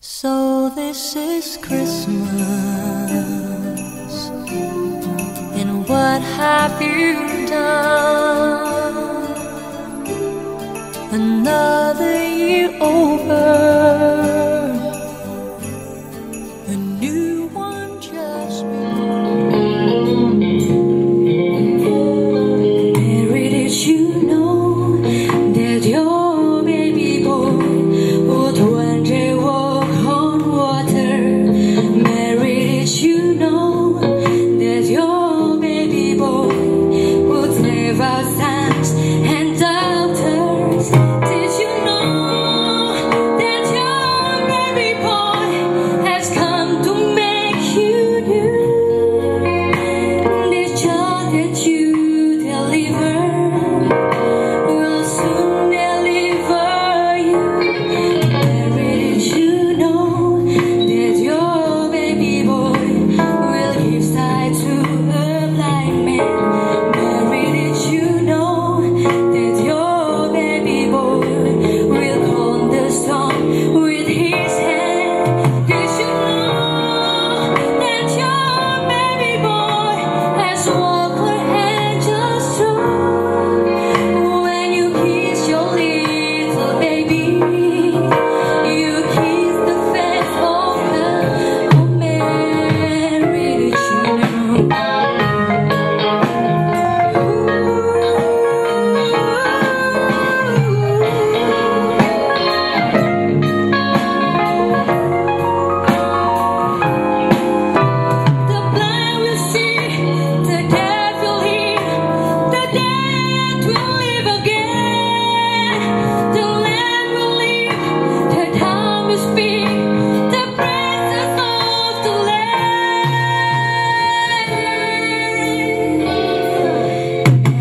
So this is Christmas, and what have you done? Another year over, a new one just begun. Mary, did you know that your baby boy would one day walk on water? Mary, did you know that your baby boy would save our sons and daughters? Did you know that your baby boy has come to make you new? The child that you deliver will soon deliver you. Mary, did you know that your baby boy will give sight to a blind man? Mary, did you know that your baby boy will hold the stone with his hand? Did you know that your baby boy has walked where angels trod? When you kiss your little baby, you kiss the face of God. Oh, Mary, did you know? The blind will see, the deaf will hear, the dead will live again. The land will live, the tongue will speak, the praises of the Lamb.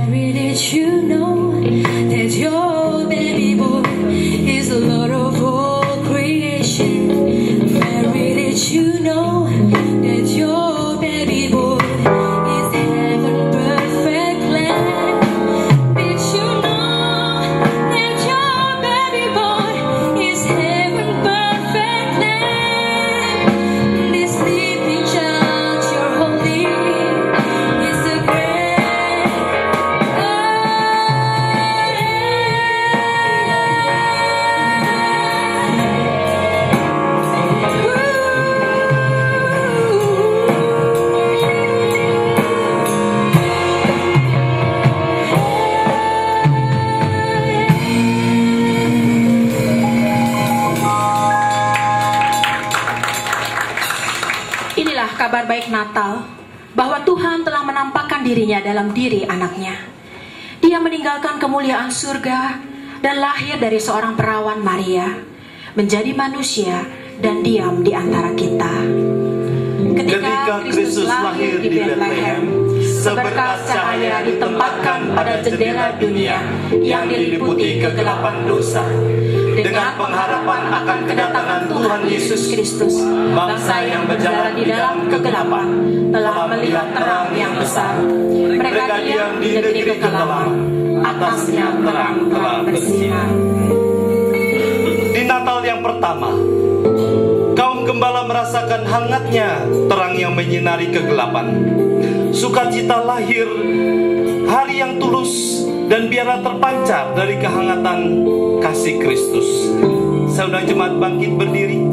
Mary, did you know that your baby boy is the Lord of all creation? Mary, did you know that your baby boy is heaven perfect land? Did you know that your baby boy is heaven perfect land? This sleeping child you're holding is the great Inilah kabar baik Natal, bahwa Tuhan telah menampakkan dirinya dalam diri anaknya. Dia meninggalkan kemuliaan surga dan lahir dari seorang perawan Maria, menjadi manusia dan diam di antara kita. Ketika Kristus lahir di Bethlehem, seberkas cahaya ditempatkan pada jendela dunia yang diliputi kegelapan dosa. Dengan pengharapan akan kedatangan Tuhan Yesus Kristus, bangsa yang berjalan di dalam kegelapan telah melihat terang yang besar. Mereka diam di negeri kegelapan, atasnya terang telah bersinar. Di Natal yang pertama, kaum gembala merasakan hangatnya terang yang menyinari kegelapan. Sukacita lahir, hari yang tulus, dan biarlah terpancar dari kehangatan kasih Kristus. Saya undang jemaat bangkit berdiri.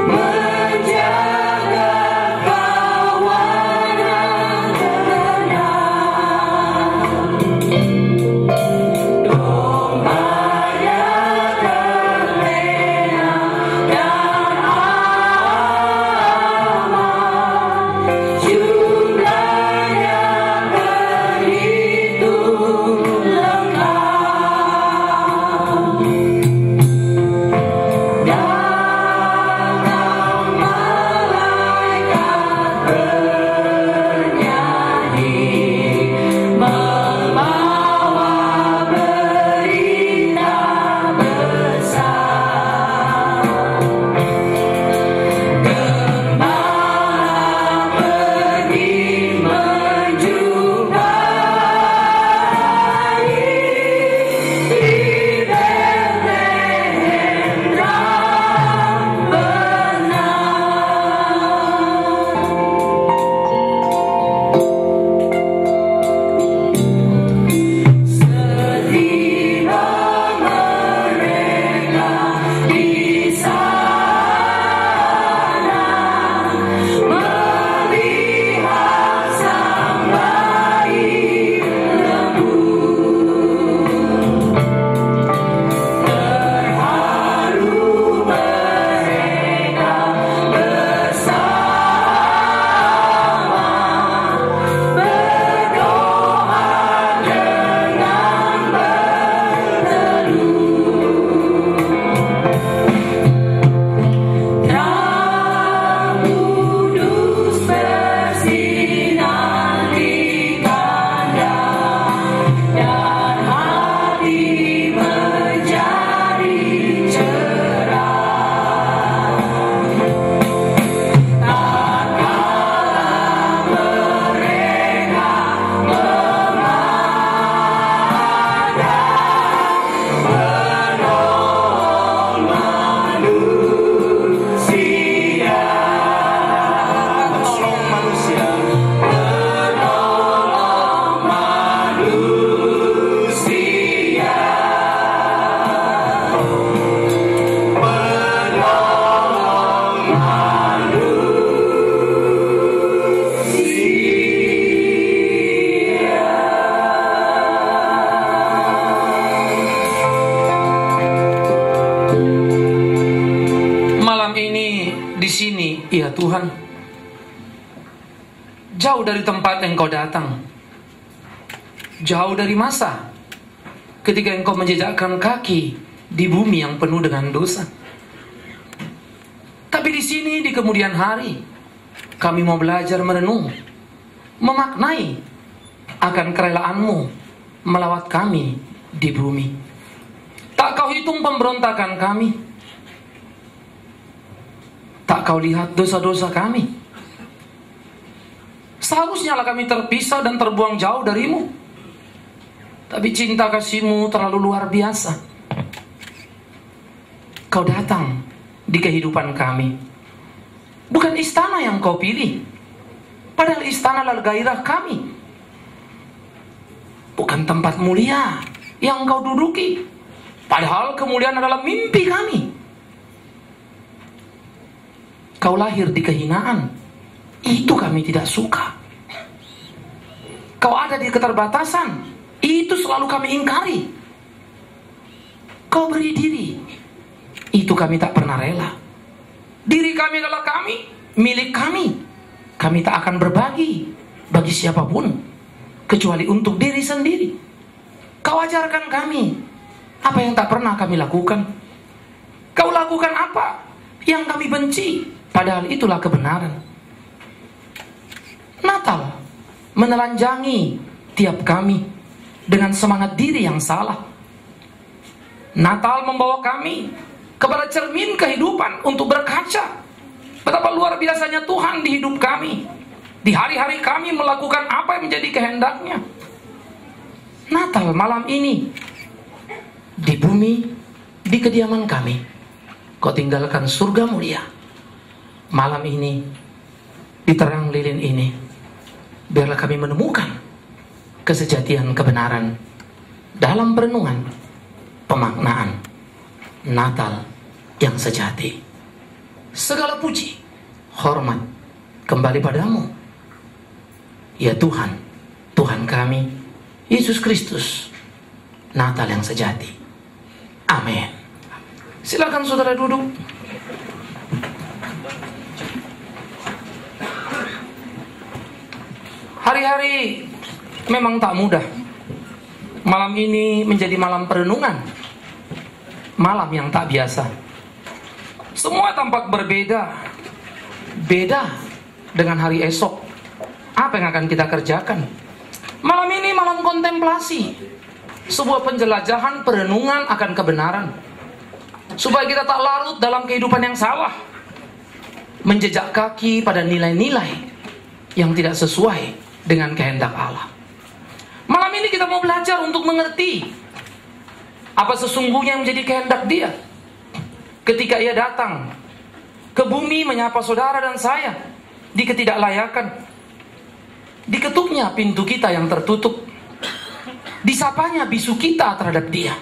Menjaga kawan yang terkenal. Ya Tuhan, jauh dari tempat Engkau datang, jauh dari masa ketika Engkau menjejakkan kaki di bumi yang penuh dengan dosa. Tapi di sini di kemudian hari, kami mau belajar merenung, memaknai akan kerelaanmu melawat kami di bumi. Tak Kau hitung pemberontakan kami, tak Kau lihat dosa-dosa kami. Seharusnya lah kami terpisah dan terbuang jauh darimu, tapi cinta kasih-Mu terlalu luar biasa. Kau datang di kehidupan kami. Bukan istana yang Kau pilih, padahal istana adalah gairah kami. Bukan tempat mulia yang Kau duduki, padahal kemuliaan adalah mimpi kami. Kau lahir di kehinaan, itu kami tidak suka. Kau ada di keterbatasan, itu selalu kami ingkari. Kau beri diri, itu kami tak pernah rela. Diri kami adalah kami, milik kami. Kami tak akan berbagi bagi siapapun, kecuali untuk diri sendiri. Kau ajarkan kami apa yang tak pernah kami lakukan. Kau lakukan apa yang kami benci, padahal itulah kebenaran. Natal menelanjangi tiap kami dengan semangat diri yang salah. Natal membawa kami kepada cermin kehidupan untuk berkaca betapa luar biasanya Tuhan di hidup kami. Di hari-hari kami melakukan apa yang menjadi kehendaknya. Natal malam ini, di bumi, di kediaman kami, Kau tinggalkan surga mulia. Malam ini, di terang lilin ini, biarlah kami menemukan kesejatian kebenaran dalam perenungan pemaknaan Natal yang sejati. Segala puji, hormat kembali padamu, ya Tuhan, Tuhan kami, Yesus Kristus, Natal yang sejati. Amin. Silakan saudara duduk. Hari-hari memang tak mudah. Malam ini menjadi malam perenungan, malam yang tak biasa. Semua tampak berbeda, beda dengan hari esok. Apa yang akan kita kerjakan? Malam ini malam kontemplasi, sebuah penjelajahan perenungan akan kebenaran, supaya kita tak larut dalam kehidupan yang salah, menjejak kaki pada nilai-nilai yang tidak sesuai dengan kehendak Allah. Malam ini kita mau belajar untuk mengerti apa sesungguhnya yang menjadi kehendak Dia ketika Ia datang ke bumi menyapa saudara dan saya di ketidaklayakan. Diketuknya pintu kita yang tertutup, disapanya bisu kita terhadap Dia,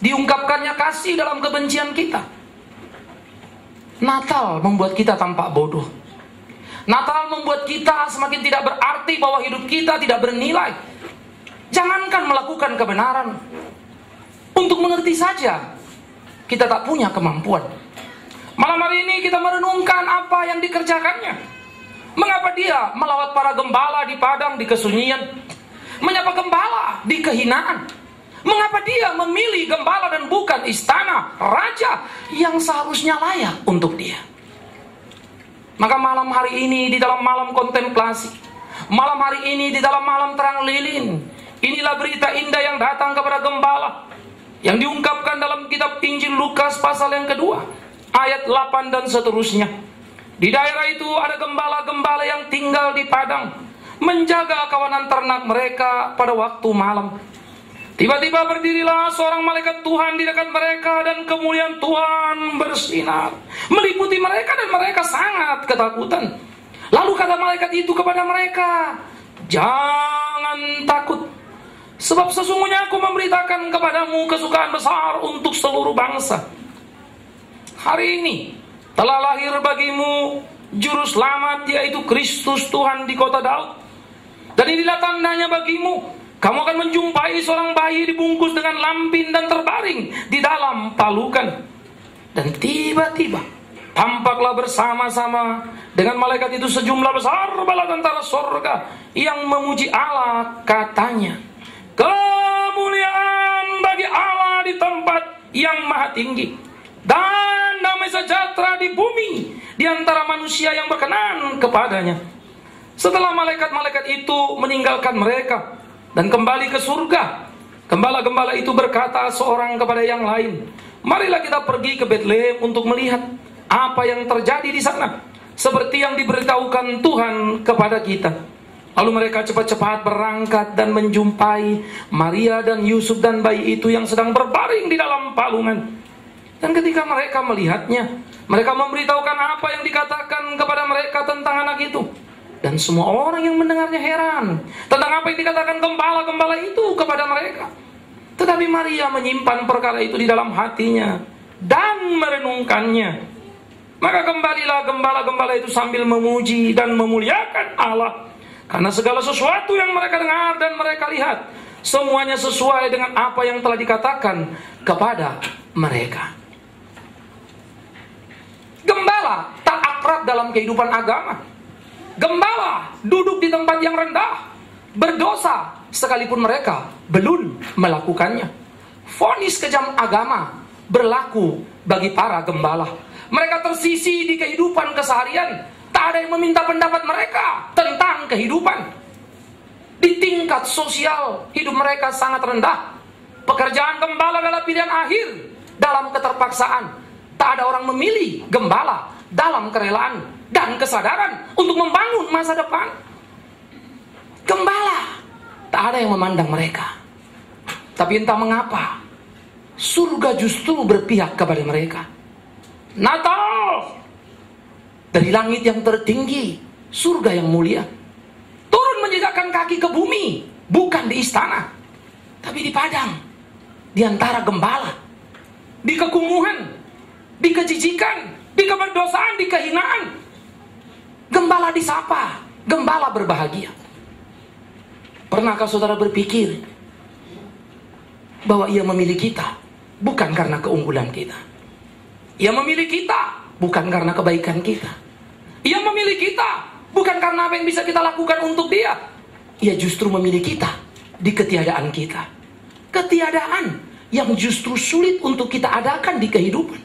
diungkapkannya kasih dalam kebencian kita. Natal membuat kita tampak bodoh. Natal membuat kita semakin tidak berarti, bahwa hidup kita tidak bernilai. Jangankan melakukan kebenaran, untuk mengerti saja kita tak punya kemampuan. Malam hari ini kita merenungkan apa yang dikerjakannya. Mengapa Dia melawat para gembala di padang di kesunyian, menyapa gembala di kehinaan? Mengapa Dia memilih gembala dan bukan istana raja yang seharusnya layak untuk Dia? Maka malam hari ini di dalam malam kontemplasi, malam hari ini di dalam malam terang lilin, inilah berita indah yang datang kepada gembala, yang diungkapkan dalam kitab Injil Lukas pasal yang kedua, ayat 8 dan seterusnya. Di daerah itu ada gembala-gembala yang tinggal di padang, menjaga kawanan ternak mereka pada waktu malam. Tiba-tiba berdirilah seorang malaikat Tuhan di dekat mereka, dan kemuliaan Tuhan bersinar meliputi mereka, dan mereka sangat ketakutan. Lalu kata malaikat itu kepada mereka, "Jangan takut, sebab sesungguhnya aku memberitakan kepadamu kesukaan besar untuk seluruh bangsa. Hari ini telah lahir bagimu juru selamat, yaitu Kristus Tuhan di kota Daud. Dan inilah tandanya bagimu, kamu akan menjumpai seorang bayi dibungkus dengan lampin dan terbaring di dalam palukan." Dan tiba-tiba Tampaklah bersama-sama dengan malaikat itu sejumlah besar bala tentara surga yang memuji Allah, katanya, kemuliaan bagi Allah di tempat yang maha tinggi, dan damai sejahtera di bumi di antara manusia yang berkenan kepadanya. Setelah malaikat-malaikat itu meninggalkan mereka dan kembali ke surga, gembala-gembala itu berkata seorang kepada yang lain, marilah kita pergi ke Betlehem untuk melihat apa yang terjadi di sana, seperti yang diberitahukan Tuhan kepada kita. Lalu mereka cepat-cepat berangkat dan menjumpai Maria dan Yusuf dan bayi itu yang sedang berbaring di dalam palungan. Dan ketika mereka melihatnya, mereka memberitahukan apa yang dikatakan kepada mereka tentang anak itu. Dan semua orang yang mendengarnya heran tentang apa yang dikatakan gembala-gembala itu kepada mereka. Tetapi Maria menyimpan perkara itu di dalam hatinya dan merenungkannya. Maka kembalilah gembala-gembala itu sambil memuji dan memuliakan Allah, karena segala sesuatu yang mereka dengar dan mereka lihat, semuanya sesuai dengan apa yang telah dikatakan kepada mereka. Gembala tak akrab dalam kehidupan agama. Gembala duduk di tempat yang rendah, berdosa sekalipun mereka belum melakukannya. Vonis kejam agama berlaku bagi para gembala. Mereka tersisih di kehidupan keseharian. Tak ada yang meminta pendapat mereka tentang kehidupan. Di tingkat sosial, hidup mereka sangat rendah. Pekerjaan gembala adalah pilihan akhir dalam keterpaksaan. Tak ada orang memilih gembala dalam kerelaan dan kesadaran untuk membangun masa depan. Gembala, tak ada yang memandang mereka. Tapi entah mengapa, surga justru berpihak kepada mereka. Natal dari langit yang tertinggi, surga yang mulia, turun menjejakkan kaki ke bumi, bukan di istana, tapi di padang, di antara gembala, di kekumuhan, di kejijikan, di keberdosaan, di kehinaan. Gembala disapa, gembala berbahagia. Pernahkah saudara berpikir bahwa ia memilih kita bukan karena keunggulan kita? Ia memilih kita bukan karena kebaikan kita. Ia memilih kita bukan karena apa yang bisa kita lakukan untuk dia. Ia justru memilih kita di ketiadaan kita. Ketiadaan yang justru sulit untuk kita adakan di kehidupan.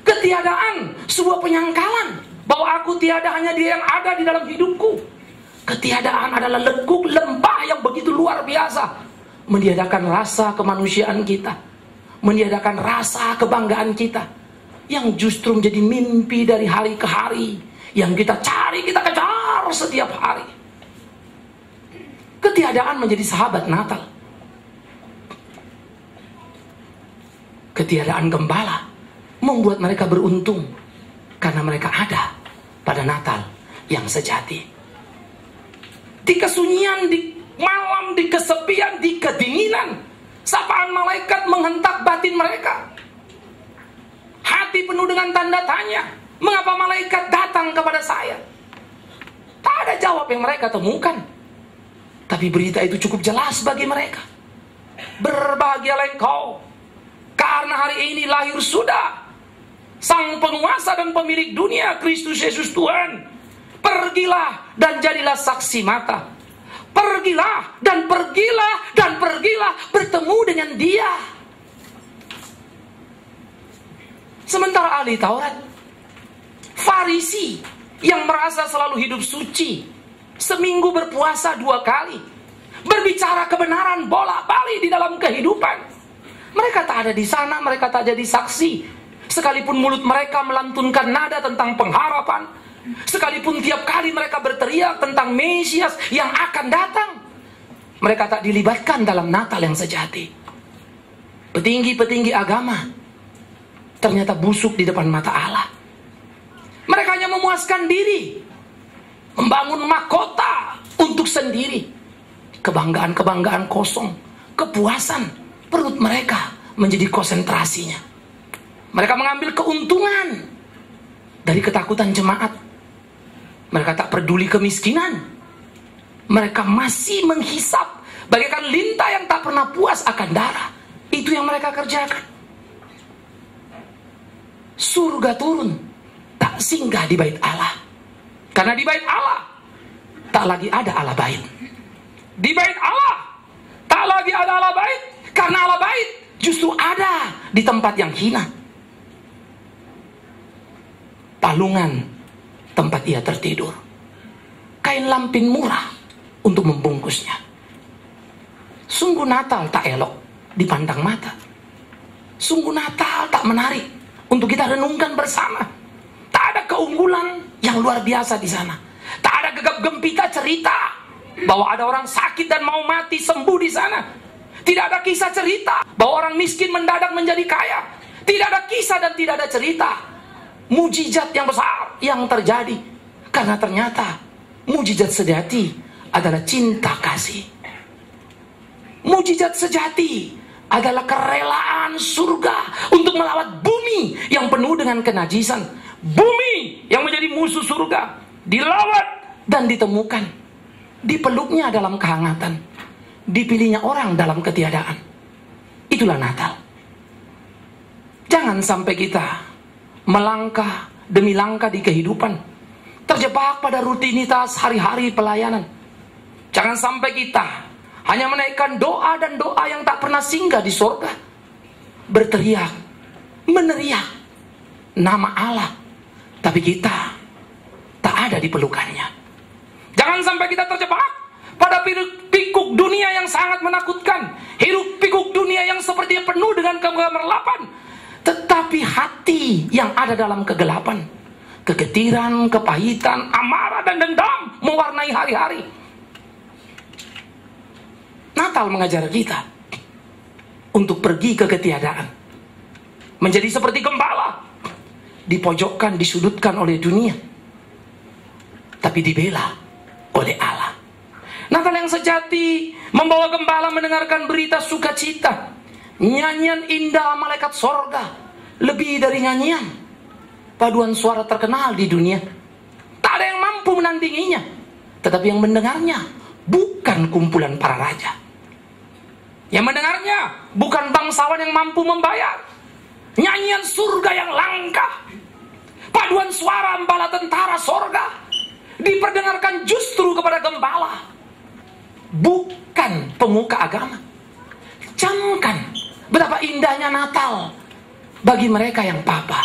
Ketiadaan sebuah penyangkalan bahwa aku tiada, hanya dia yang ada di dalam hidupku. Ketiadaan adalah lekuk lembah yang begitu luar biasa, meniadakan rasa kemanusiaan kita, meniadakan rasa kebanggaan kita, yang justru menjadi mimpi dari hari ke hari, yang kita cari, kita kejar setiap hari. Ketiadaan menjadi sahabat Natal. Ketiadaan gembala membuat mereka beruntung, karena mereka ada pada Natal yang sejati. Di kesunyian, di malam, di kesepian, di kedinginan, sapaan malaikat menghentak batin mereka. Hati penuh dengan tanda tanya, mengapa malaikat datang kepada saya? Tak ada jawab yang mereka temukan. Tapi berita itu cukup jelas bagi mereka. Berbahagialah engkau, karena hari ini lahir sudah Sang penguasa dan pemilik dunia, Kristus Yesus Tuhan. Pergilah dan jadilah saksi mata. Pergilah dan pergilah dan pergilah bertemu dengan dia. Sementara ahli Taurat, Farisi yang merasa selalu hidup suci, seminggu berpuasa 2 kali, berbicara kebenaran bolak-balik di dalam kehidupan. Mereka tak ada di sana, mereka tak jadi saksi. Sekalipun mulut mereka melantunkan nada tentang pengharapan, sekalipun tiap kali mereka berteriak tentang Mesias yang akan datang, mereka tak dilibatkan dalam Natal yang sejati. Petinggi-petinggi agama ternyata busuk di depan mata Allah. Mereka hanya memuaskan diri, membangun mahkota untuk sendiri. Kebanggaan-kebanggaan kosong, kepuasan perut mereka menjadi konsentrasinya. Mereka mengambil keuntungan dari ketakutan jemaat. Mereka tak peduli kemiskinan. Mereka masih menghisap bagaikan lintah yang tak pernah puas akan darah. Itu yang mereka kerjakan. Surga turun singgah di bait Allah. Karena di bait Allah tak lagi ada Allah bait. Di bait Allah tak lagi ada Allah bait, karena Allah bait justru ada di tempat yang hina. Palungan tempat ia tertidur, kain lampin murah untuk membungkusnya. Sungguh Natal tak elok dipandang mata. Sungguh Natal tak menarik untuk kita renungkan bersama. Tak ada keunggulan yang luar biasa di sana. Tak ada gegap gempita cerita bahwa ada orang sakit dan mau mati sembuh di sana. Tidak ada kisah cerita bahwa orang miskin mendadak menjadi kaya. Tidak ada kisah dan tidak ada cerita mujizat yang besar yang terjadi. Karena ternyata mujizat sejati adalah cinta kasih. Mujizat sejati adalah kerelaan surga untuk melawat bumi yang penuh dengan kenajisan. Bumi yang menjadi musuh surga dilawat dan ditemukan. Dipeluknya dalam kehangatan, dipilihnya orang dalam ketiadaan. Itulah Natal. Jangan sampai kita melangkah demi langkah di kehidupan, terjebak pada rutinitas hari-hari pelayanan. Jangan sampai kita hanya menaikkan doa dan doa yang tak pernah singgah di surga, berteriak, meneriak nama Allah, tapi kita tak ada di pelukannya. Jangan sampai kita terjebak pada hiruk-pikuk dunia yang sangat menakutkan, hiruk-pikuk dunia yang sepertinya penuh dengan kegemerlapan, tetapi hati yang ada dalam kegelapan, kegetiran, kepahitan, amarah dan dendam mewarnai hari-hari. Natal mengajar kita untuk pergi ke ketiadaan, menjadi seperti gembala, dipojokkan, disudutkan oleh dunia, tapi dibela oleh Allah. Natal yang sejati membawa gembala mendengarkan berita sukacita, nyanyian indah malaikat sorga, lebih dari nyanyian, paduan suara terkenal di dunia. Tak ada yang mampu menandinginya, tetapi yang mendengarnya bukan kumpulan para raja. Yang mendengarnya bukan bangsawan yang mampu membayar. Nyanyian surga yang langka, paduan suara bala tentara sorga, diperdengarkan justru kepada gembala, bukan pemuka agama. Camkan betapa indahnya Natal bagi mereka yang papa.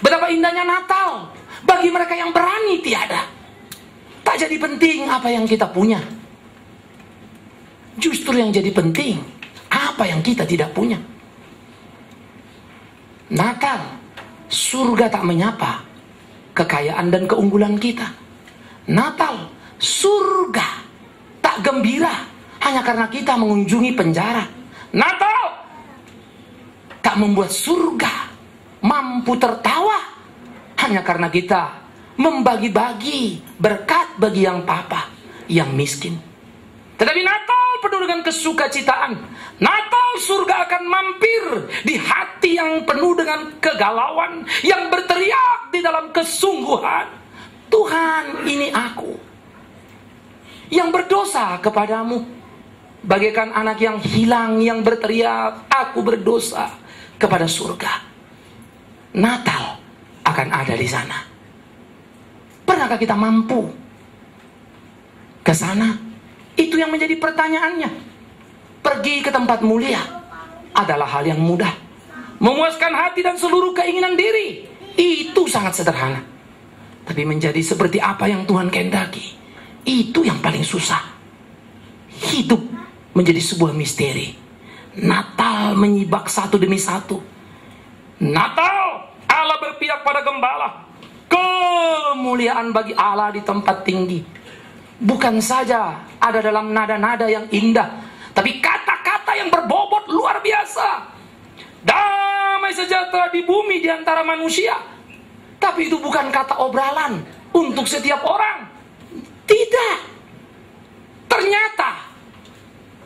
Betapa indahnya Natal bagi mereka yang berani tiada. Tak jadi penting apa yang kita punya, justru yang jadi penting apa yang kita tidak punya. Natal, surga tak menyapa kekayaan dan keunggulan kita. Natal, surga tak gembira hanya karena kita mengunjungi penjara. Natal tak membuat surga mampu tertawa hanya karena kita membagi-bagi berkat bagi yang papa, yang miskin. Tetapi Natal penuh dengan kesukacitaan. Natal surga akan mampir di hati yang penuh dengan kegalauan, yang berteriak di dalam kesungguhan, Tuhan, ini aku yang berdosa kepadamu. Bagaikan anak yang hilang yang berteriak, aku berdosa kepada surga. Natal akan ada di sana. Pernahkah kita mampu ke sana? Itu yang menjadi pertanyaannya. Pergi ke tempat mulia adalah hal yang mudah. Memuaskan hati dan seluruh keinginan diri, itu sangat sederhana. Tapi menjadi seperti apa yang Tuhan kehendaki, itu yang paling susah. Hidup menjadi sebuah misteri. Natal menyibak satu demi satu. Natal, Allah berpihak pada gembala. Kemuliaan bagi Allah di tempat tinggi. Bukan saja ada dalam nada-nada yang indah, tapi kata-kata yang berbobot luar biasa. Damai sejahtera di bumi di antara manusia. Tapi itu bukan kata obralan untuk setiap orang. Tidak. Ternyata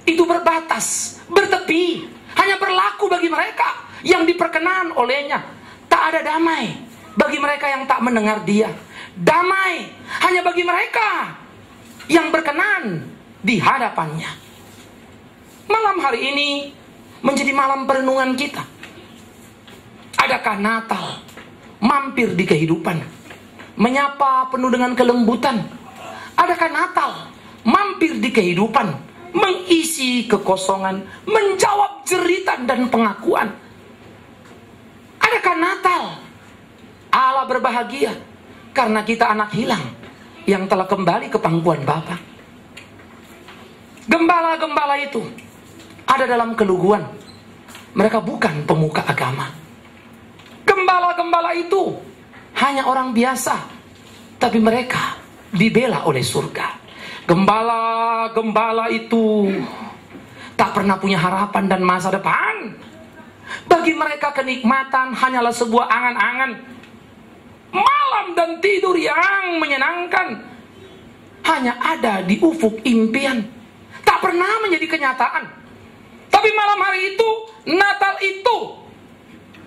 itu berbatas, bertepi, hanya berlaku bagi mereka yang diperkenan olehnya. Tak ada damai bagi mereka yang tak mendengar dia. Damai hanya bagi mereka yang berkenan di hadapannya. Malam hari ini menjadi malam perenungan kita. Adakah Natal mampir di kehidupan? menyapa penuh dengan kelembutan? Adakah Natal mampir di kehidupan, mengisi kekosongan, menjawab jeritan dan pengakuan? Adakah Natal Allah berbahagia karena kita anak hilang yang telah kembali ke pangkuan Bapa? Gembala-gembala itu ada dalam keluguan. Mereka bukan pemuka agama. Gembala-gembala itu hanya orang biasa, tapi mereka dibela oleh surga. Gembala-gembala itu tak pernah punya harapan dan masa depan. Bagi mereka kenikmatan hanyalah sebuah angan-angan, malam dan tidur yang menyenangkan hanya ada di ufuk impian, tak pernah menjadi kenyataan. Tapi malam hari itu, Natal itu,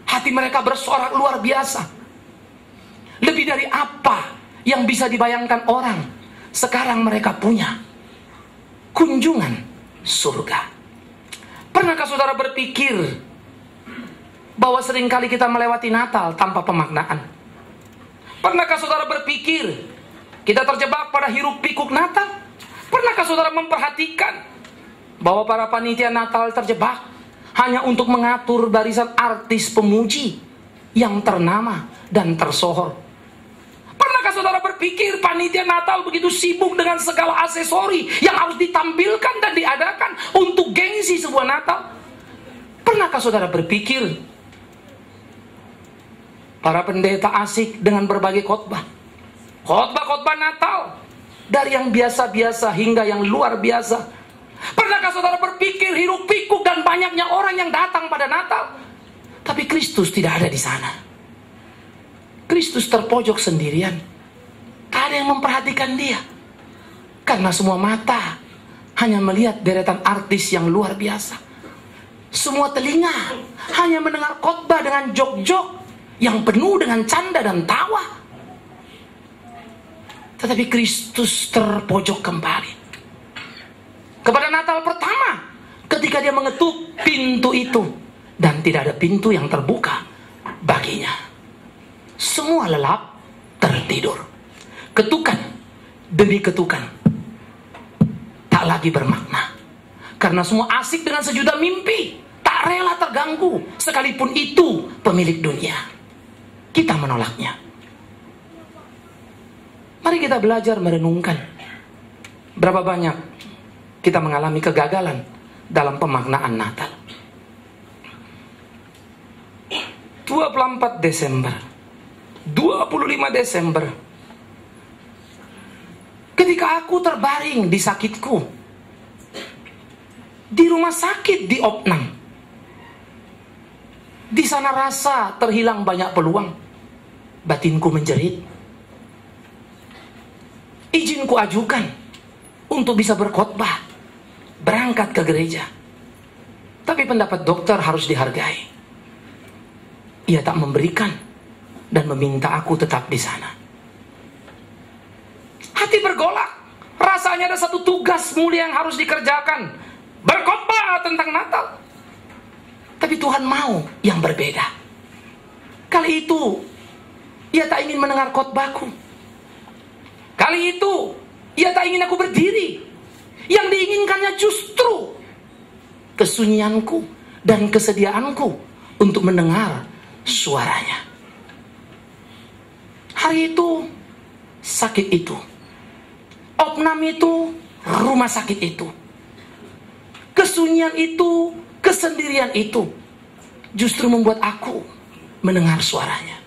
hati mereka bersorak luar biasa. Lebih dari apa yang bisa dibayangkan orang, sekarang mereka punya kunjungan surga. Pernahkah saudara berpikir bahwa seringkali kita melewati Natal tanpa pemaknaan? Pernahkah saudara berpikir kita terjebak pada hiruk pikuk Natal? Pernahkah saudara memperhatikan bahwa para panitia Natal terjebak hanya untuk mengatur barisan artis pemuji yang ternama dan tersohor? Pernahkah saudara berpikir panitia Natal begitu sibuk dengan segala aksesori yang harus ditampilkan dan diadakan untuk gengsi sebuah Natal? Pernahkah saudara berpikir para pendeta asik dengan berbagai khotbah Natal, dari yang biasa-biasa hingga yang luar biasa? Pernahkah saudara berpikir hiruk pikuk dan banyaknya orang yang datang pada Natal, tapi Kristus tidak ada di sana? Kristus terpojok sendirian, tak ada yang memperhatikan dia, karena semua mata hanya melihat deretan artis yang luar biasa. Semua telinga hanya mendengar khotbah dengan jok-jok yang penuh dengan canda dan tawa. Tetapi Kristus terpojok kembali kepada Natal pertama, ketika dia mengetuk pintu itu, dan tidak ada pintu yang terbuka baginya. Semua lelap tertidur. Ketukan demi ketukan tak lagi bermakna, karena semua asik dengan sejuta mimpi, tak rela terganggu, sekalipun itu pemilik dunia. Kita menolaknya. Mari kita belajar merenungkan berapa banyak kita mengalami kegagalan dalam pemaknaan Natal. 24 Desember, 25 Desember, ketika aku terbaring di sakitku, di rumah sakit di Opnam, di sana rasa terhilang banyak peluang. Batinku menjerit. Izin ku ajukan untuk bisa berkhotbah, berangkat ke gereja. Tapi pendapat dokter harus dihargai. Ia tak memberikan dan meminta aku tetap di sana. Hati bergolak. Rasanya ada satu tugas mulia yang harus dikerjakan, berkhotbah tentang Natal. Tapi Tuhan mau yang berbeda. Kali itu ia tak ingin mendengar khotbahku. Kali itu ia tak ingin aku berdiri. Yang diinginkannya justru kesunyianku dan kesediaanku untuk mendengar suaranya. Hari itu, sakit itu, Opnam itu, rumah sakit itu, kesunyian itu, kesendirian itu, justru membuat aku mendengar suaranya.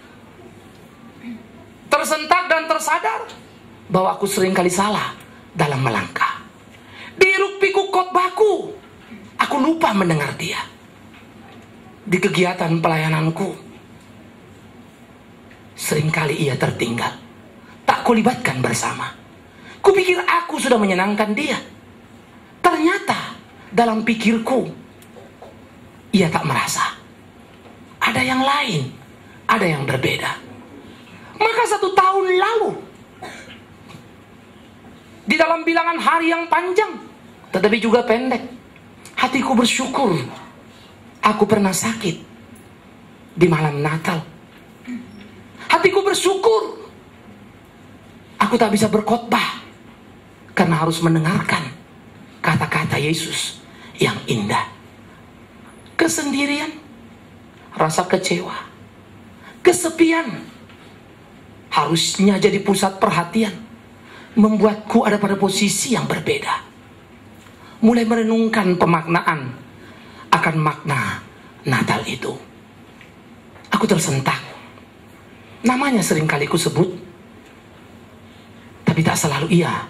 Tersentak dan tersadar bahwa aku seringkali salah dalam melangkah. Di hiruk pikuk khotbahku, aku lupa mendengar dia. Di kegiatan pelayananku, seringkali ia tertinggal, tak kulibatkan bersama. Kupikir aku sudah menyenangkan dia. Ternyata dalam pikirku, ia tak merasa. Ada yang lain, ada yang berbeda. Maka 1 tahun lalu, di dalam bilangan hari yang panjang tetapi juga pendek, hatiku bersyukur aku pernah sakit di malam Natal. Hatiku bersyukur Aku tak bisa berkhotbah karena harus mendengarkan kata-kata Yesus yang indah. Kesendirian, rasa kecewa, kesepian harusnya jadi pusat perhatian, membuatku ada pada posisi yang berbeda. Mulai merenungkan pemaknaan akan makna Natal itu. Aku tersentak. Namanya seringkali ku sebut, tapi tak selalu ia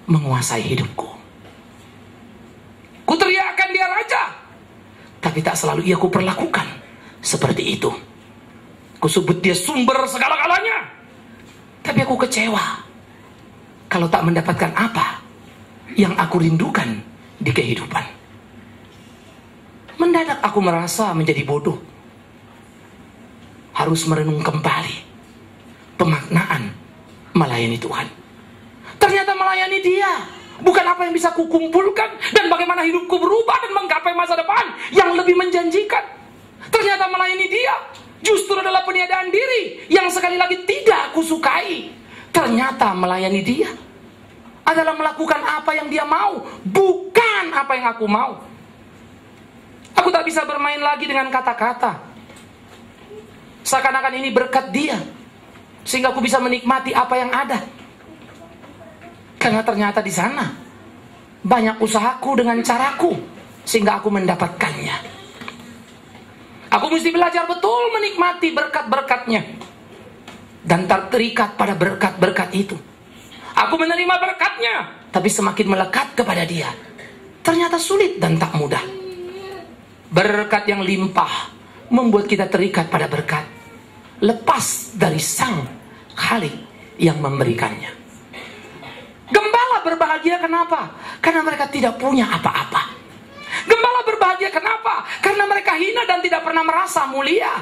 menguasai hidupku. Ku teriakkan dia raja, tapi tak selalu ia ku perlakukan seperti itu. Ku sebut dia sumber segala-galanya, tapi aku kecewa kalau tak mendapatkan apa yang aku rindukan di kehidupan. Mendadak aku merasa menjadi bodoh. Harus merenung kembali pemaknaan melayani Tuhan. Ternyata melayani Dia bukan apa yang bisa kukumpulkan dan bagaimana hidupku berubah dan menggapai masa depan yang lebih menjanjikan. Ternyata melayani Dia justru adalah peniadaan diri yang sekali lagi tidak kusukai. Ternyata melayani Dia adalah melakukan apa yang Dia mau, bukan apa yang aku mau. Aku tak bisa bermain lagi dengan kata-kata. Seakan-akan ini berkat Dia, sehingga aku bisa menikmati apa yang ada. Karena ternyata di sana banyak usahaku dengan caraku, sehingga aku mendapatkannya. Aku mesti belajar betul menikmati berkat-berkatnya dan tak terikat pada berkat-berkat itu. Aku menerima berkatnya, tapi semakin melekat kepada Dia ternyata sulit dan tak mudah. Berkat yang limpah membuat kita terikat pada berkat, lepas dari Sang Khalik yang memberikannya. Gembala berbahagia kenapa? Karena mereka tidak punya apa-apa. Gembala berbahagia kenapa? Karena mereka hina dan tidak pernah merasa mulia.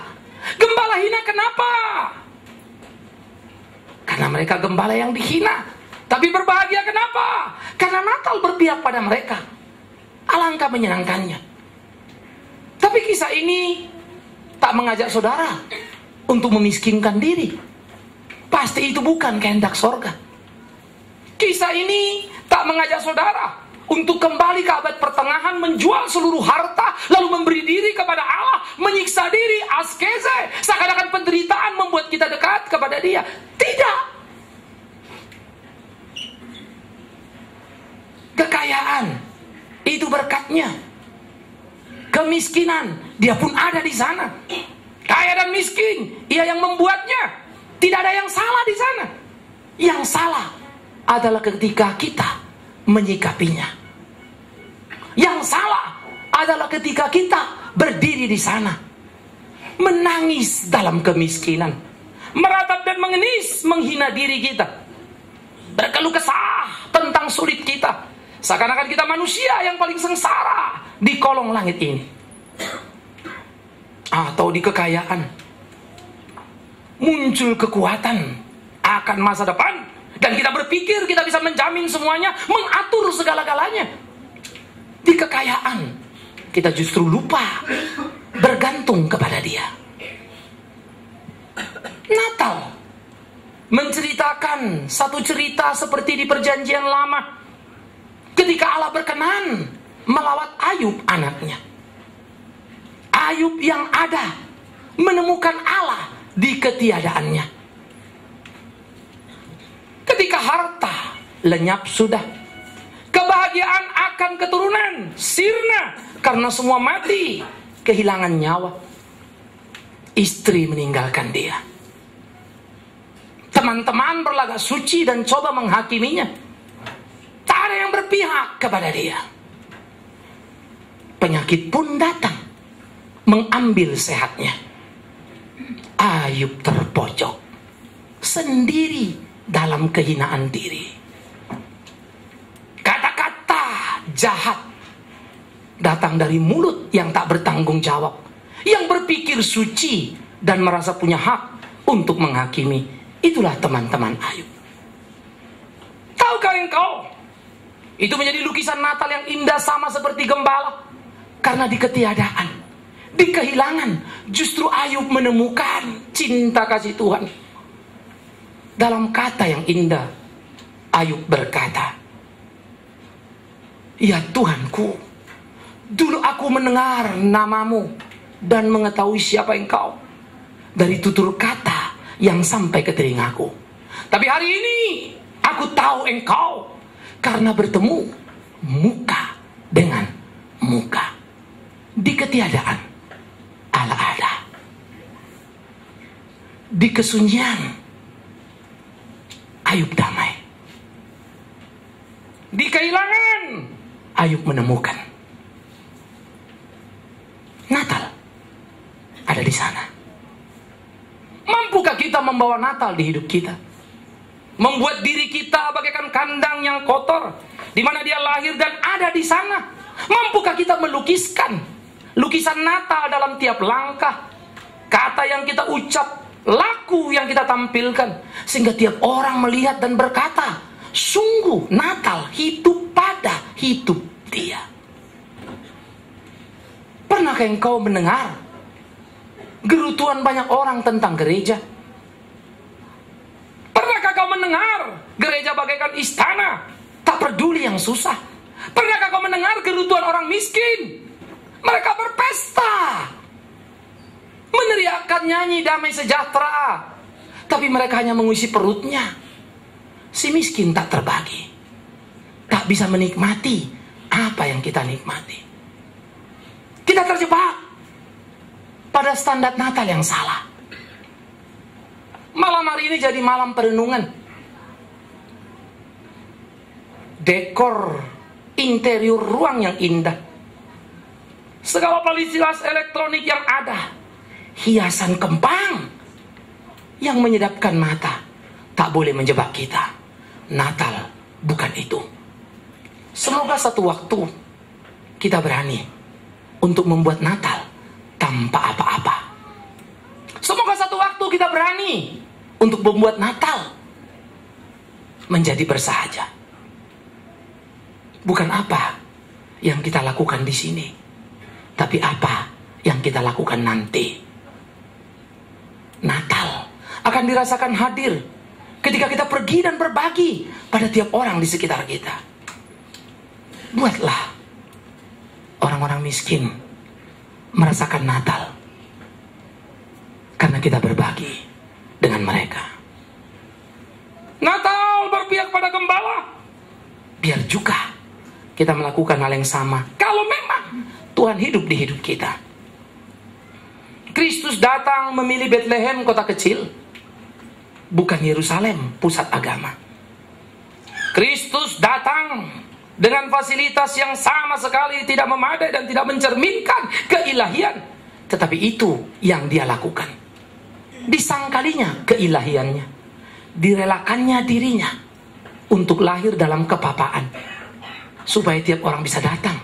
Gembala hina kenapa? Karena mereka gembala yang dihina. Tapi berbahagia kenapa? Karena Natal berpihak pada mereka. Alangkah menyenangkannya. Tapi kisah ini tak mengajak saudara untuk memiskinkan diri. Pasti itu bukan kehendak sorga. Kisah ini tak mengajak saudara untuk kembali ke abad pertengahan, menjual seluruh harta, lalu memberi diri kepada Allah, menyiksa diri, askeze, seakan-akan penderitaan membuat kita dekat kepada Dia. Tidak. Kekayaan itu berkatnya. Kemiskinan, Dia pun ada di sana. Kaya dan miskin, Ia yang membuatnya. Tidak ada yang salah di sana. Yang salah adalah ketika kita menyikapinya. Yang salah adalah ketika kita berdiri di sana, menangis dalam kemiskinan, meratap dan mengenis, menghina diri kita, berkeluh kesah tentang sulit kita, seakan-akan kita manusia yang paling sengsara di kolong langit ini. Atau di kekayaan muncul kekuatan akan masa depan, dan kita berpikir kita bisa menjamin semuanya, mengatur segala-galanya. Di kekayaan kita justru lupa bergantung kepada Dia. Natal menceritakan satu cerita seperti di Perjanjian Lama, ketika Allah berkenan melawat Ayub anaknya. Ayub yang ada menemukan Allah di ketiadaannya. Ketika harta lenyap sudah, kebahagiaan akan keturunan sirna karena semua mati, kehilangan nyawa. Istri meninggalkan dia. Teman-teman berlagak suci dan coba menghakiminya. Tak ada yang berpihak kepada dia. Penyakit pun datang mengambil sehatnya. Ayub terpojok sendiri dalam kehinaan diri. Kata-kata jahat datang dari mulut yang tak bertanggung jawab, yang berpikir suci dan merasa punya hak untuk menghakimi. Itulah teman-teman Ayub. Tahukah engkau, itu menjadi lukisan Natal yang indah sama seperti gembala. Karena di ketiadaan, di kehilangan, justru Ayub menemukan cinta kasih Tuhan. Dalam kata yang indah, Ayub berkata, "Ya Tuhanku, dulu aku mendengar namamu dan mengetahui siapa engkau dari tutur kata yang sampai ke telingaku. Tapi hari ini aku tahu engkau karena bertemu muka dengan muka di ketiadaan Allah ada. Di kesunyian Ayub damai. Di kehilangan Ayub menemukan. Natal ada di sana. Mampukah kita membawa Natal di hidup kita? Membuat diri kita bagaikan kandang yang kotor, di mana dia lahir dan ada di sana. Mampukah kita melukiskan lukisan Natal dalam tiap langkah, kata yang kita ucap, laku yang kita tampilkan, sehingga tiap orang melihat dan berkata, sungguh Natal hidup pada hidup dia. Pernahkah engkau mendengar gerutuan banyak orang tentang gereja? Pernahkah kau mendengar gereja bagaikan istana, tak peduli yang susah? Pernahkah kau mendengar gerutuan orang miskin? Mereka berpesta, meneriakkan nyanyi damai sejahtera, tapi mereka hanya mengisi perutnya. Si miskin tak terbagi, tak bisa menikmati apa yang kita nikmati. Kita terjebak pada standar Natal yang salah. Malam hari ini jadi malam perenungan. Dekor interior ruang yang indah, segala fasilitas elektronik yang ada, hiasan kembang yang menyedapkan mata, tak boleh menjebak kita. Natal bukan itu. Semoga satu waktu kita berani untuk membuat Natal tanpa apa-apa. Semoga satu waktu kita berani untuk membuat Natal menjadi bersahaja. Bukan apa yang kita lakukan di sini, tapi apa yang kita lakukan nanti. Natal akan dirasakan hadir ketika kita pergi dan berbagi pada tiap orang di sekitar kita. Buatlah orang-orang miskin merasakan Natal karena kita berbagi dengan mereka. Natal berpihak pada gembala. Biar juga kita melakukan hal yang sama kalau memang Tuhan hidup di hidup kita. Kristus datang memilih Bethlehem, kota kecil, bukan Yerusalem, pusat agama. Kristus datang dengan fasilitas yang sama sekali tidak memadai dan tidak mencerminkan keilahian, tetapi itu yang dia lakukan. Disangkalinya keilahiannya, direlakannya dirinya untuk lahir dalam kepapaan, supaya tiap orang bisa datang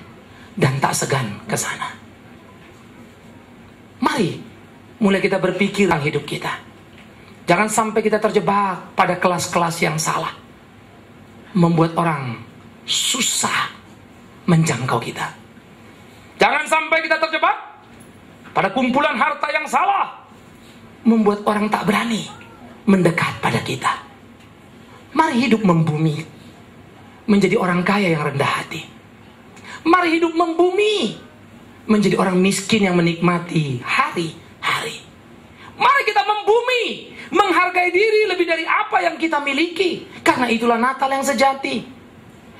dan tak segan ke sana. Mari mulai kita berpikir tentang hidup kita. Jangan sampai kita terjebak pada kelas-kelas yang salah, membuat orang susah menjangkau kita. Jangan sampai kita terjebak pada kumpulan harta yang salah, membuat orang tak berani mendekat pada kita. Mari hidup membumi, menjadi orang kaya yang rendah hati. Mari hidup membumi, menjadi orang miskin yang menikmati hari-hari. Mari kita membumi, menghargai diri lebih dari apa yang kita miliki. Karena itulah Natal yang sejati,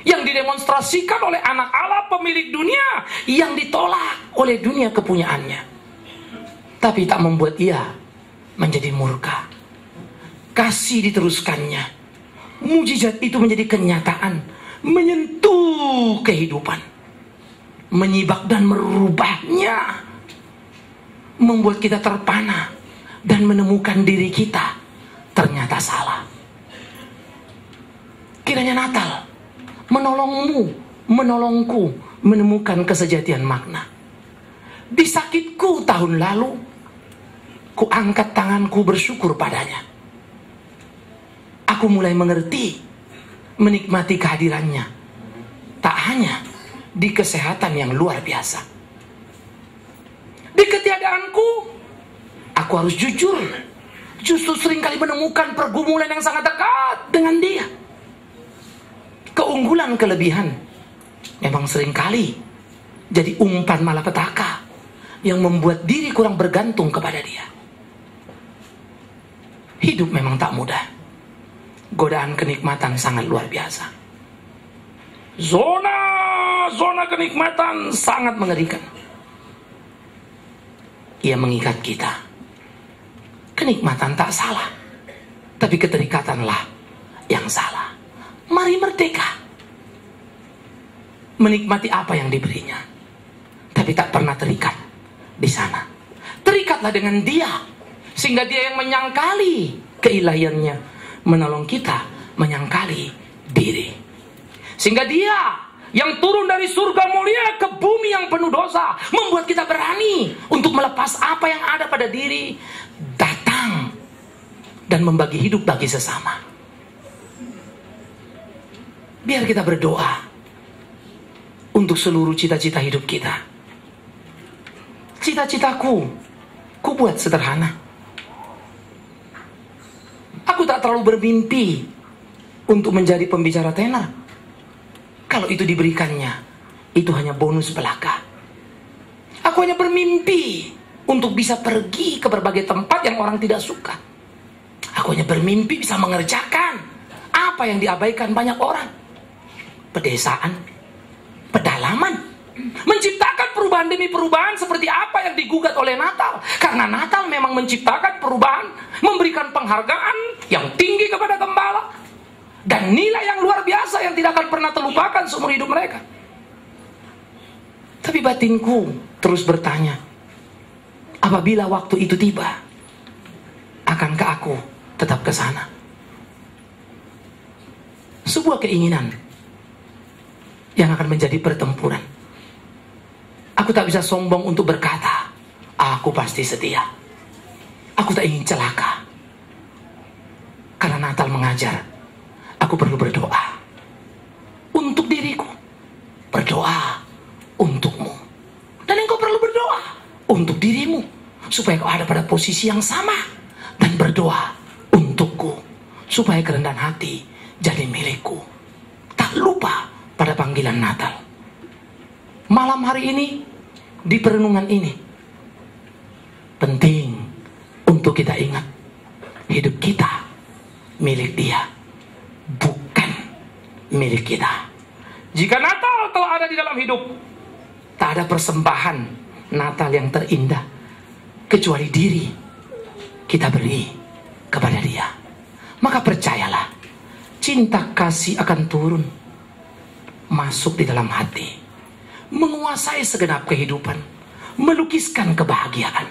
yang didemonstrasikan oleh anak Allah pemilik dunia, yang ditolak oleh dunia kepunyaannya, tapi tak membuat ia menjadi murka. Kasih diteruskannya, mujizat itu menjadi kenyataan, menyentuh kehidupan, menyibak dan merubahnya, membuat kita terpana dan menemukan diri kita ternyata salah. Kiranya Natal menolongmu, menolongku menemukan kesejatian makna. Di sakitku tahun lalu, ku angkat tanganku bersyukur padanya. Aku mulai mengerti, menikmati kehadirannya, tak hanya di kesehatan yang luar biasa. Di ketiadaanku, aku harus jujur, justru seringkali menemukan pergumulan yang sangat dekat dengan dia. keunggulan, kelebihan memang seringkali jadi umpan malapetaka yang membuat diri kurang bergantung kepada Dia. Hidup memang tak mudah. Godaan kenikmatan sangat luar biasa. Zona kenikmatan sangat mengerikan. Ia mengikat kita. Kenikmatan tak salah, tapi keterikatanlah yang salah. Mari merdeka. Menikmati apa yang diberinya, tapi tak pernah terikat di sana. Terikatlah dengan Dia, sehingga Dia yang menyangkali keilahiannya menolong kita menyangkali diri. Sehingga Dia yang turun dari surga mulia ke bumi yang penuh dosa membuat kita berani untuk melepas apa yang ada pada diri, datang dan membagi hidup bagi sesama. Biar kita berdoa untuk seluruh cita-cita hidup kita. Cita-citaku, ku buat sederhana. Aku tak terlalu bermimpi untuk menjadi pembicara tenar. Kalau itu diberikannya, itu hanya bonus belaka. Aku hanya bermimpi untuk bisa pergi ke berbagai tempat yang orang tidak suka. Aku hanya bermimpi bisa mengerjakan apa yang diabaikan banyak orang. Pedesaan, pedalaman, menciptakan perubahan demi perubahan seperti apa yang digugat oleh Natal. Karena Natal memang menciptakan perubahan, memberikan penghargaan yang tinggi kepada gembala dan nilai yang luar biasa yang tidak akan pernah terlupakan seumur hidup mereka. Tapi batinku terus bertanya, apabila waktu itu tiba, akankah aku tetap ke sana? Sebuah keinginan yang akan menjadi pertempuran. Aku tak bisa sombong untuk berkata, aku pasti setia. Aku tak ingin celaka. Karena Natal mengajar, aku perlu berdoa untuk diriku, berdoa untukmu, dan engkau perlu berdoa untuk dirimu, supaya kau ada pada posisi yang sama, dan berdoa untukku, supaya kerendahan hati jadi milikku. Tak lupa pada panggilan Natal. Malam hari ini, di perenungan ini, penting untuk kita ingat, hidup kita milik Dia, bukan milik kita. Jika Natal telah ada di dalam hidup, tak ada persembahan Natal yang terindah kecuali diri kita beri kepada Dia. Maka percayalah, cinta kasih akan turun, masuk di dalam hati, menguasai segenap kehidupan, melukiskan kebahagiaan,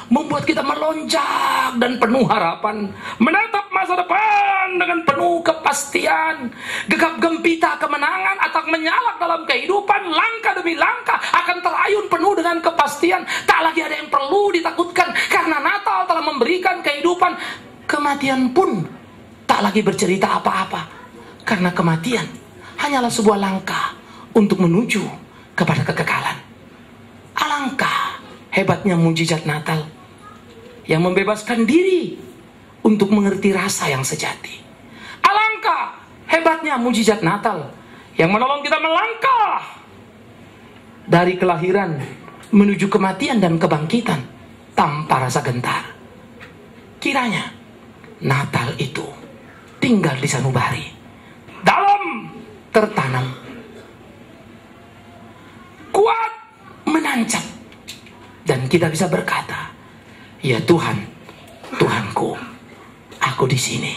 membuat kita melonjak dan penuh harapan, menatap masa depan dengan penuh kepastian. Gegap gempita kemenangan akan menyalak dalam kehidupan, langkah demi langkah akan terayun penuh dengan kepastian. Tak lagi ada yang perlu ditakutkan, karena Natal telah memberikan kehidupan. Kematian pun tak lagi bercerita apa-apa, karena kematian hanyalah sebuah langkah untuk menuju kepada kekekalan. Alangkah hebatnya mujizat Natal yang membebaskan diri untuk mengerti rasa yang sejati. Alangkah hebatnya mujizat Natal yang menolong kita melangkah dari kelahiran menuju kematian dan kebangkitan tanpa rasa gentar. Kiranya Natal itu tinggal di sanubari, dalam tertanam, kuat menancap, dan kita bisa berkata, ya Tuhan, Tuhanku, aku di sini.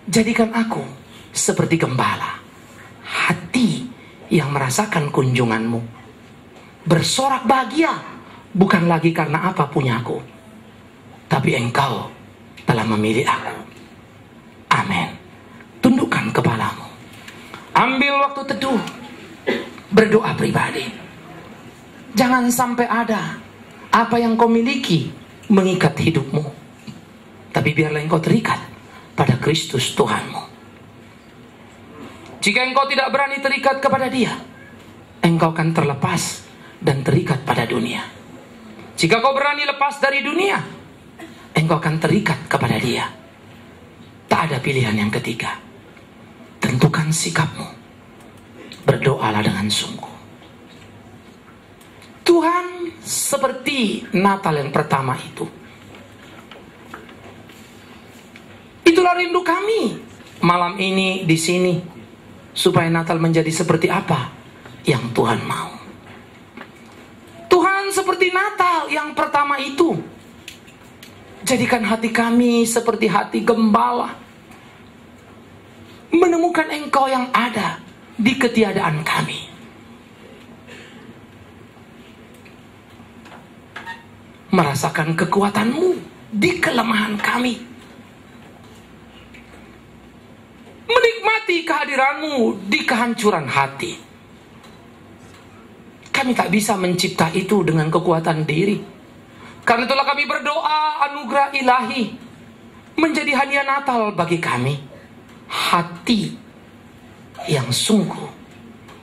Jadikan aku seperti gembala, hati yang merasakan kunjungan-Mu, bersorak bahagia, bukan lagi karena apa punyaku, tapi Engkau telah memilih aku. Amin. Tundukkan kepalamu, ambil waktu teduh, berdoa pribadi. Jangan sampai ada apa yang kau miliki mengikat hidupmu, tapi biarlah engkau terikat pada Kristus Tuhanmu. Jika engkau tidak berani terikat kepada Dia, engkau akan terlepas dan terikat pada dunia. Jika kau berani lepas dari dunia, engkau akan terikat kepada Dia. Tak ada pilihan yang ketiga. tentukan sikapmu. Berdoalah dengan sungguh. Tuhan, seperti Natal yang pertama itu. Itulah rindu kami malam ini di sini, supaya Natal menjadi seperti apa yang Tuhan mau. Tuhan, seperti Natal yang pertama itu, jadikan hati kami seperti hati gembala, menemukan Engkau yang ada di ketiadaan kami. Merasakan kekuatan-Mu di kelemahan kami. Menikmati kehadiran-Mu di kehancuran hati. Kami tak bisa mencipta itu dengan kekuatan diri. Karena itulah kami berdoa anugerah ilahi menjadi hadiah Natal bagi kami. Hati yang sungguh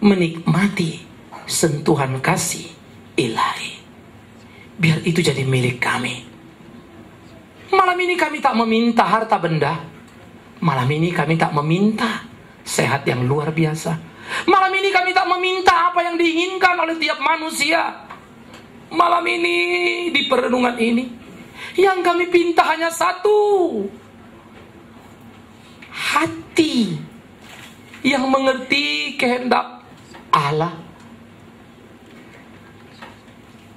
menikmati sentuhan kasih ilahi. Biar itu jadi milik kami. Malam ini kami tak meminta harta benda. Malam ini kami tak meminta sehat yang luar biasa. Malam ini kami tak meminta apa yang diinginkan oleh tiap manusia. Malam ini, di perenungan ini, yang kami pinta hanya satu. Hati yang mengerti kehendak Allah.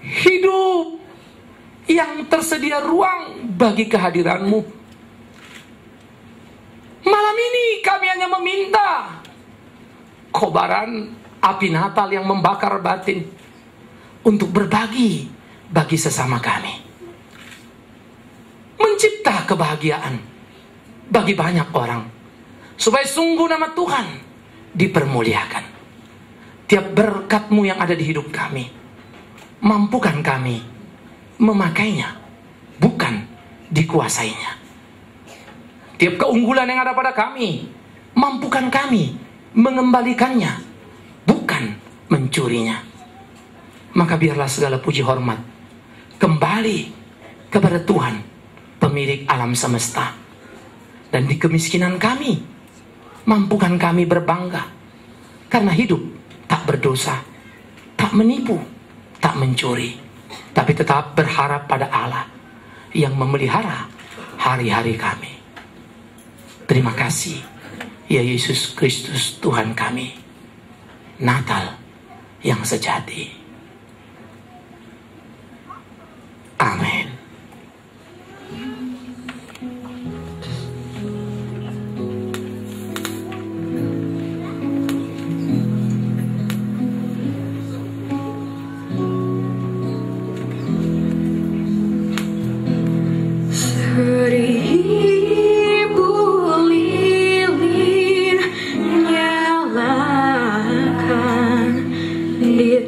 Hidup yang tersedia ruang bagi kehadiran-Mu. Malam ini kami hanya meminta kobaran api Natal yang membakar batin untuk berbagi bagi sesama kami. Mencipta kebahagiaan bagi banyak orang, supaya sungguh nama Tuhan dipermuliakan. Tiap berkat-Mu yang ada di hidup kami, mampukan kami memakainya, bukan dikuasainya. Tiap keunggulan yang ada pada kami, mampukan kami mengembalikannya, bukan mencurinya. Maka biarlah segala puji hormat kembali kepada Tuhan, pemilik alam semesta. Dan di kemiskinan kami, mampukan kami berbangga, karena hidup tak berdosa, tak menipu, tak mencuri, tapi tetap berharap pada Allah yang memelihara hari-hari kami. Terima kasih, ya Yesus Kristus Tuhan kami. Natal yang sejati. Amin. Seribu lilin nyalakan di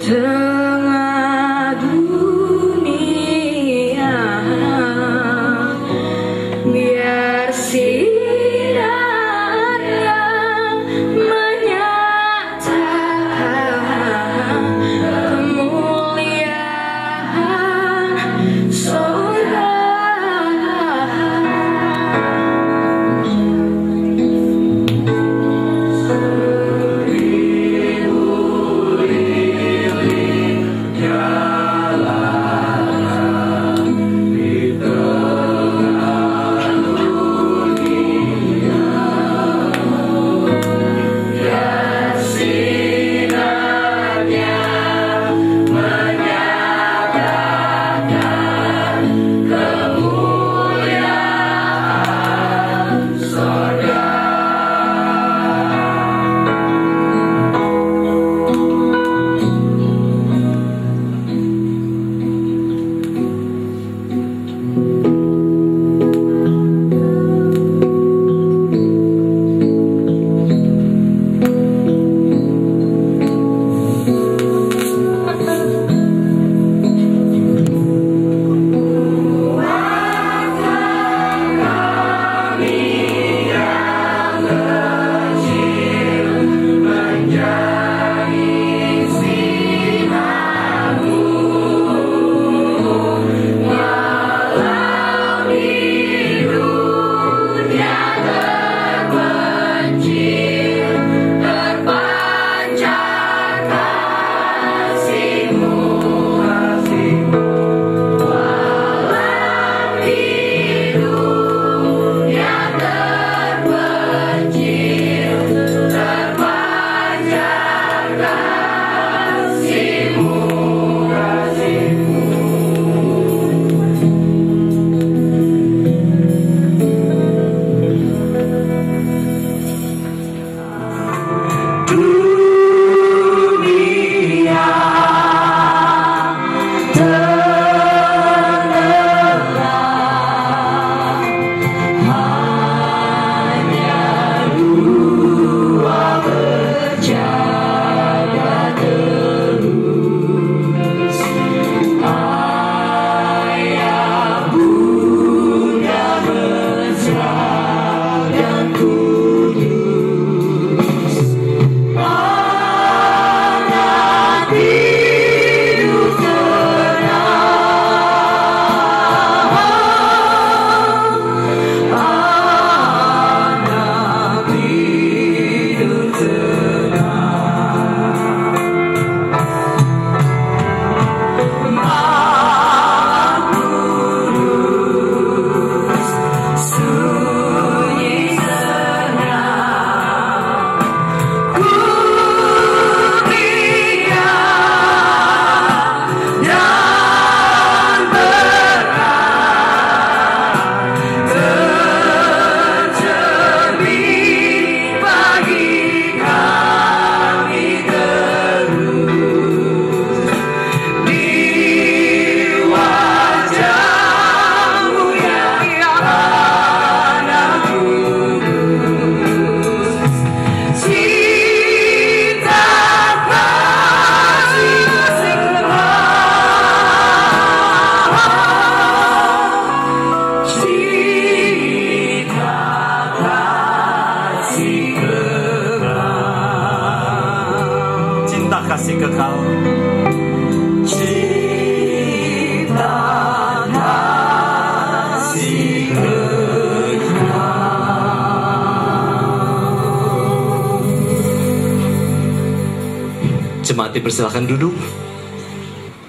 dipersilakan duduk.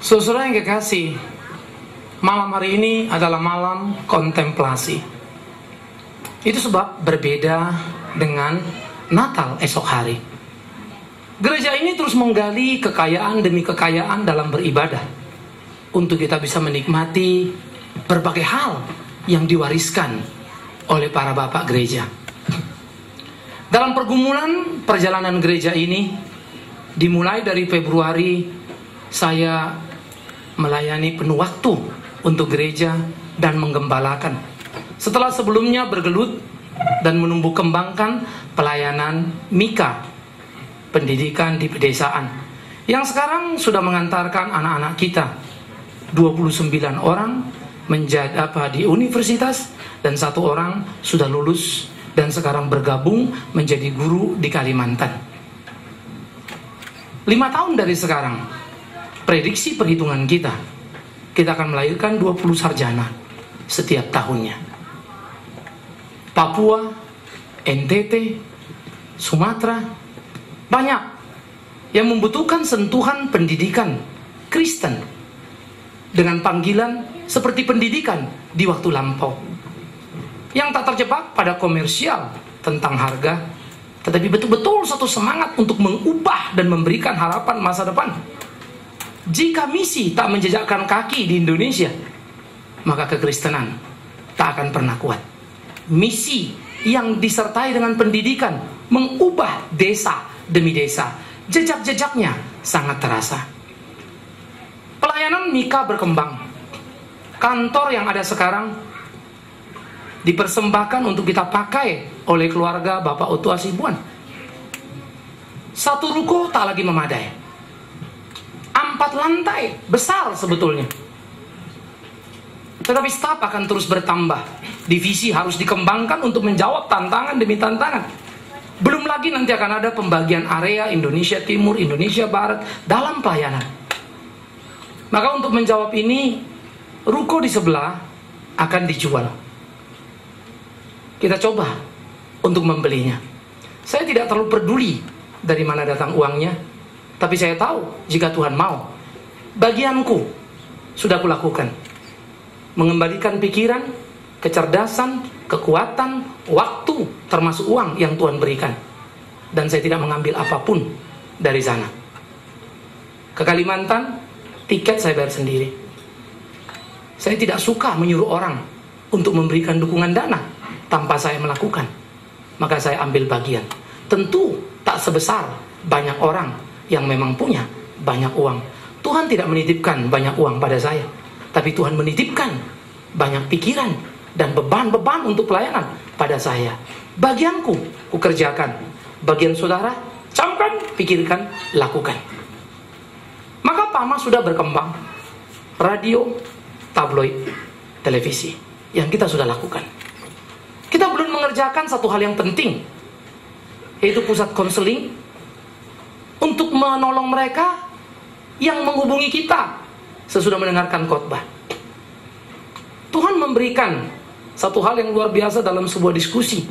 Saudara yang kekasih, malam hari ini adalah malam kontemplasi. Itu sebab berbeda dengan Natal esok hari. Gereja ini terus menggali kekayaan demi kekayaan dalam beribadah, untuk kita bisa menikmati berbagai hal yang diwariskan oleh para bapak gereja. Dalam pergumulan perjalanan gereja ini, dimulai dari Februari, saya melayani penuh waktu untuk gereja dan menggembalakan. Setelah sebelumnya bergelut dan menumbuh kembangkan pelayanan Mika, pendidikan di pedesaan, yang sekarang sudah mengantarkan anak-anak kita 29 orang menjadi di universitas, dan 1 orang sudah lulus dan sekarang bergabung menjadi guru di Kalimantan. 5 tahun dari sekarang, prediksi perhitungan kita akan melahirkan 20 sarjana setiap tahunnya. Papua, NTT, Sumatera, banyak yang membutuhkan sentuhan pendidikan Kristen dengan panggilan seperti pendidikan di waktu lampau, yang tak terjebak pada komersial tentang harga, tetapi betul-betul satu semangat untuk mengubah dan memberikan harapan masa depan. Jika misi tak menjejakkan kaki di Indonesia, maka kekristenan tak akan pernah kuat. Misi yang disertai dengan pendidikan mengubah desa demi desa, jejak-jejaknya sangat terasa. Pelayanan Mika berkembang. Kantor yang ada sekarang dipersembahkan untuk kita pakai oleh keluarga Bapak Oto Hasibuan. 1 ruko tak lagi memadai. 4 lantai besar sebetulnya. Tetapi staf akan terus bertambah. Divisi harus dikembangkan untuk menjawab tantangan demi tantangan. Belum lagi nanti akan ada pembagian area Indonesia Timur, Indonesia Barat dalam pelayanan. Maka untuk menjawab ini, ruko di sebelah akan dijual. Kita coba untuk membelinya. Saya tidak terlalu peduli dari mana datang uangnya, tapi saya tahu jika Tuhan mau, bagianku sudah kulakukan. Mengembalikan pikiran, kecerdasan, kekuatan, waktu, termasuk uang yang Tuhan berikan. Dan saya tidak mengambil apapun dari sana. Ke Kalimantan, tiket saya bayar sendiri. Saya tidak suka menyuruh orang untuk memberikan dukungan dana tanpa saya melakukan. Maka saya ambil bagian. Tentu tak sebesar banyak orang yang memang punya banyak uang. Tuhan tidak menitipkan banyak uang pada saya, tapi Tuhan menitipkan banyak pikiran dan beban-beban untuk pelayanan pada saya. Bagianku kukerjakan, bagian saudara camkan, pikirkan, lakukan. Maka PAMA sudah berkembang. Radio, tabloid, televisi yang kita sudah lakukan. Kita belum mengerjakan satu hal yang penting, yaitu pusat konseling untuk menolong mereka yang menghubungi kita sesudah mendengarkan khotbah. Tuhan memberikan satu hal yang luar biasa dalam sebuah diskusi.